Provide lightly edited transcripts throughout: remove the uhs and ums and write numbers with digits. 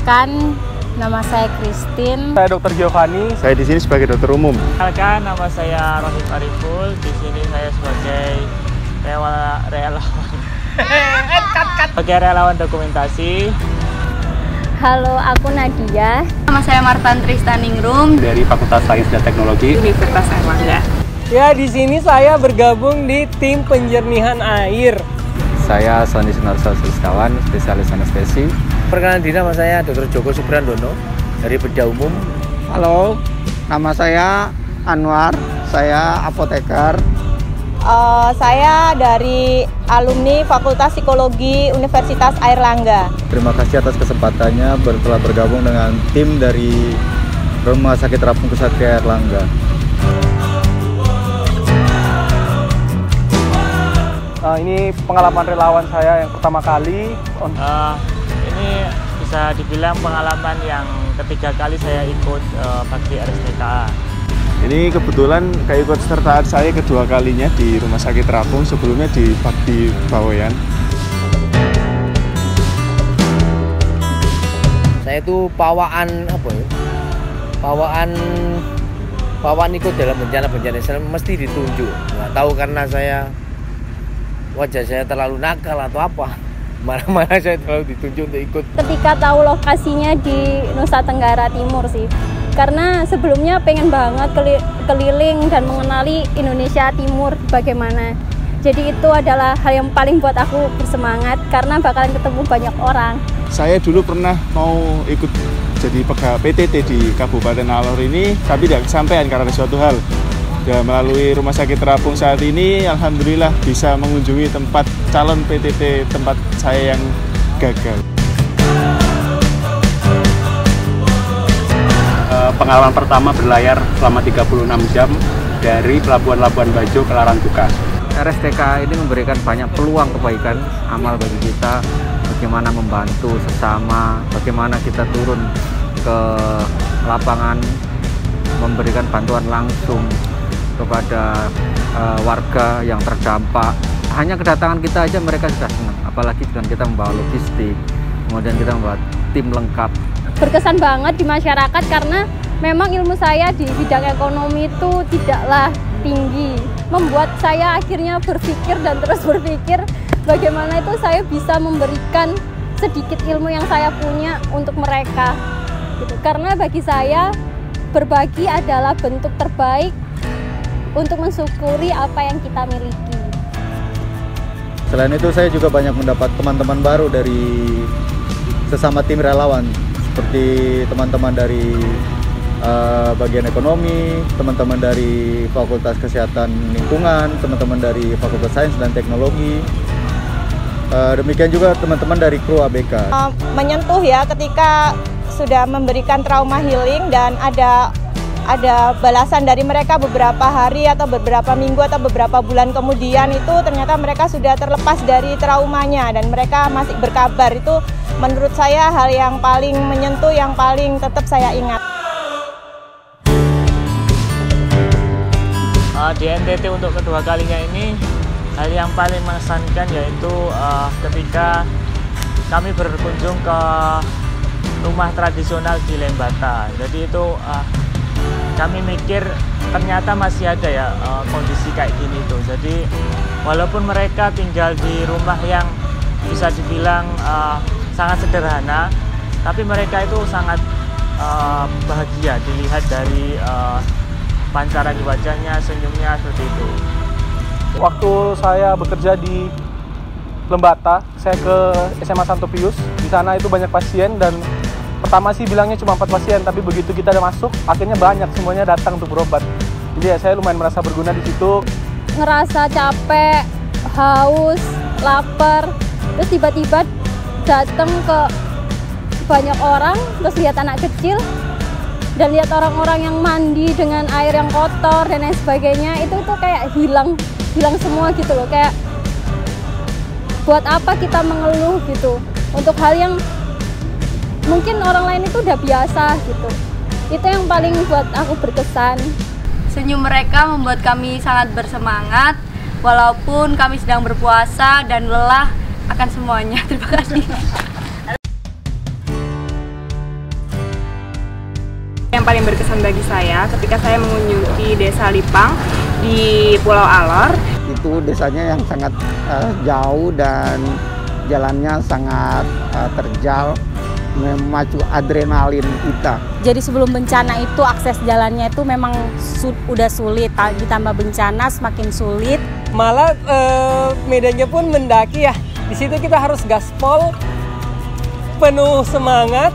Perkenalkan, nama saya Christine. Saya Dr. Giovanni. Saya di sini sebagai dokter umum. Perkenalkan, nama saya Rohim Ariful. Di sini saya sebagai relawan. Sebagai relawan dokumentasi. Halo, aku Nadia. Nama saya Martan Tristaningrum Dari Fakultas Sains dan Teknologi Universitas Airlangga. Ya, di sini saya bergabung di tim penjernihan air. Saya Sony Sunarso Sulistawan, spesialis anestesi. Perkenalan diri, nama saya Dr. Joko Subrandono dari Bedah Umum. Halo, nama saya Anwar, saya apoteker. Saya dari alumni Fakultas Psikologi Universitas Airlangga. Terima kasih atas kesempatannya telah bergabung dengan tim dari Rumah Sakit Terapung Kesatria Airlangga. Ini pengalaman relawan saya yang pertama kali. Ini bisa dibilang pengalaman yang ketiga kali saya ikut bakti RSTKA. Ini kebetulan keikutsertaan saya kedua kalinya di Rumah Sakit Terapung, sebelumnya di Bakti Bawean. Saya itu pawaan Pawaan ikut dalam bencana-bencana mesti ditunjuk. Nggak tahu karena wajah saya terlalu nakal atau apa. Mana-mana saya terlalu ditunjuk untuk ikut. Ketika tahu lokasinya di Nusa Tenggara Timur sih, karena sebelumnya pengen banget keliling dan mengenali Indonesia Timur bagaimana. Jadi itu adalah hal yang paling buat aku bersemangat karena bakalan ketemu banyak orang. Saya dulu pernah mau ikut jadi pegawai PTT di Kabupaten Alor ini, tapi tidak kesampaian karena suatu hal. Ya, melalui Rumah Sakit Terapung saat ini, alhamdulillah bisa mengunjungi tempat calon PTT tempat saya yang gagal. Pengalaman pertama berlayar selama 36 jam dari Pelabuhan Labuan Bajo ke Larantuka. RSTKA ini memberikan banyak peluang kebaikan amal bagi kita, bagaimana membantu sesama, bagaimana kita turun ke lapangan, memberikan bantuan langsung kepada warga yang terdampak. Hanya kedatangan kita aja mereka sudah senang, apalagi dengan kita membawa logistik, kemudian kita membawa tim lengkap. Berkesan banget di masyarakat karena memang ilmu saya di bidang ekonomi itu tidaklah tinggi. Membuat saya akhirnya berpikir dan terus berpikir bagaimana itu saya bisa memberikan sedikit ilmu yang saya punya untuk mereka. Gitu. Karena bagi saya berbagi adalah bentuk terbaik untuk mensyukuri apa yang kita miliki. Selain itu saya juga banyak mendapat teman-teman baru dari sesama tim relawan, seperti teman-teman dari bagian ekonomi, teman-teman dari Fakultas Kesehatan Lingkungan, teman-teman dari Fakultas Sains dan Teknologi, demikian juga teman-teman dari kru ABK. Menyentuh ya ketika sudah memberikan trauma healing dan ada balasan dari mereka beberapa hari atau beberapa minggu atau beberapa bulan kemudian, itu ternyata mereka sudah terlepas dari traumanya dan mereka masih berkabar. Itu menurut saya hal yang paling menyentuh, yang paling tetap saya ingat. Di NTT untuk kedua kalinya ini, hal yang paling mengesankan yaitu ketika kami berkunjung ke rumah tradisional di Lembata. Jadi itu kami mikir ternyata masih ada ya kondisi kayak gini tuh. Jadi walaupun mereka tinggal di rumah yang bisa dibilang sangat sederhana, tapi mereka itu sangat bahagia dilihat dari pancaran di wajahnya, senyumnya seperti itu. Waktu saya bekerja di Lembata, saya ke SMA Santo Pius. Di sana itu banyak pasien dan pertama sih bilangnya cuma 4 pasien, tapi begitu kita udah masuk, akhirnya banyak, semuanya datang untuk berobat. Jadi ya saya lumayan merasa berguna di situ. Ngerasa capek, haus, lapar, terus tiba-tiba datang ke banyak orang, terus lihat anak kecil, dan lihat orang-orang yang mandi dengan air yang kotor dan lain sebagainya, itu tuh kayak hilang semua gitu loh. Kayak buat apa kita mengeluh gitu untuk hal yang mungkin orang lain itu udah biasa gitu. Itu yang paling buat aku berkesan. Senyum mereka membuat kami sangat bersemangat walaupun kami sedang berpuasa dan lelah akan semuanya. Terima kasih. Yang paling berkesan bagi saya ketika saya mengunjungi Desa Lipang di Pulau Alor. Itu desanya yang sangat jauh dan jalannya sangat terjal, memacu adrenalin kita. Jadi sebelum bencana itu akses jalannya itu memang udah sulit, ditambah bencana semakin sulit. Malah medannya pun mendaki ya. Di situ kita harus gaspol, penuh semangat,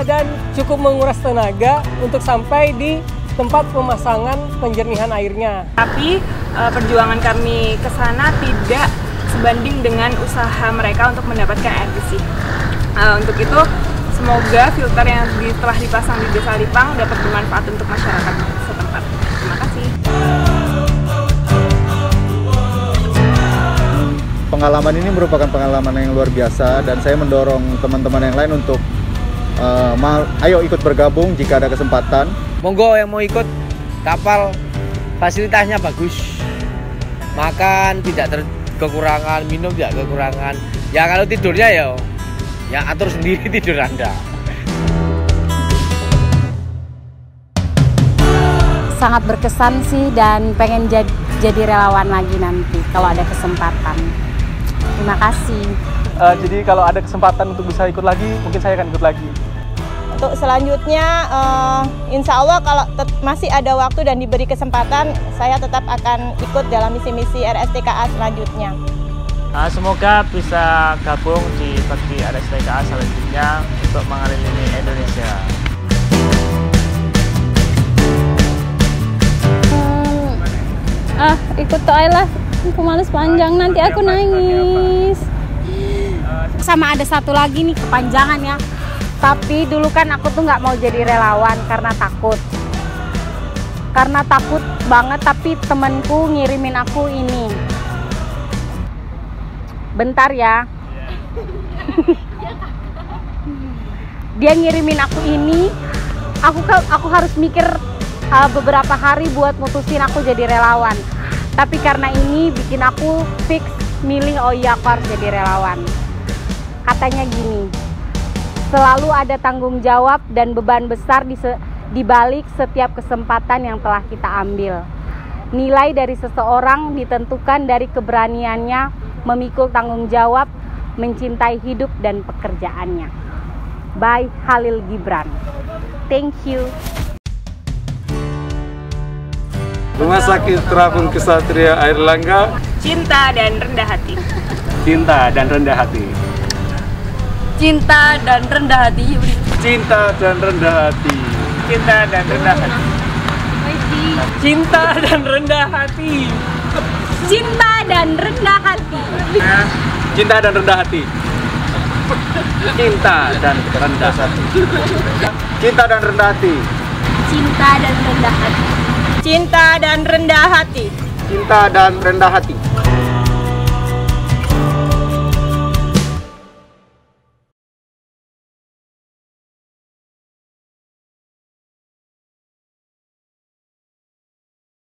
dan cukup menguras tenaga untuk sampai di tempat pemasangan penjernihan airnya. Tapi perjuangan kami ke sana tidak sebanding dengan usaha mereka untuk mendapatkan air bersih. Untuk itu, semoga filter yang telah dipasang di Desa Lipang dapat bermanfaat untuk masyarakat setempat. Terima kasih. Pengalaman ini merupakan pengalaman yang luar biasa dan saya mendorong teman-teman yang lain untuk ayo ikut bergabung jika ada kesempatan. Monggo yang mau ikut kapal, fasilitasnya bagus, makan tidak kekurangan, minum tidak kekurangan. Ya kalau tidurnya ya atur sendiri tidur Anda. Sangat berkesan sih dan pengen jadi relawan lagi nanti kalau ada kesempatan. Terima kasih. Jadi kalau ada kesempatan untuk bisa ikut lagi, mungkin saya akan ikut lagi. Untuk selanjutnya, insya Allah kalau masih ada waktu dan diberi kesempatan, saya tetap akan ikut dalam misi-misi RSTKA selanjutnya. Semoga bisa gabung di bakti RSTKA selanjutnya untuk mengelilingi Indonesia. Ikut lah, aku males panjang, nanti aku nangis. Sama ada satu lagi nih kepanjangan ya. Tapi dulu kan aku tuh nggak mau jadi relawan karena takut. Karena takut banget, tapi temenku ngirimin aku ini. Bentar ya. Dia ngirimin aku ini. Aku harus mikir beberapa hari buat mutusin aku jadi relawan. Tapi karena ini bikin aku fix milih, oh iya aku harus jadi relawan. Katanya gini, selalu ada tanggung jawab dan beban besar di balik setiap kesempatan yang telah kita ambil. Nilai dari seseorang ditentukan dari keberaniannya memikul tanggung jawab, mencintai hidup dan pekerjaannya. By Khalil Gibran. Thank you. Rumah Sakit Terapung Kesatria Airlangga. Cinta dan rendah hati. Cinta dan rendah hati. Cinta dan rendah hati. Cinta dan rendah hati. Cinta dan rendah hati. Cinta dan rendah hati. Cinta dan rendah hati. Cinta dan rendah hati. Cinta dan rendah hati. Cinta dan rendah hati. Cinta dan rendah hati. Cinta dan rendah hati. Cinta dan rendah hati.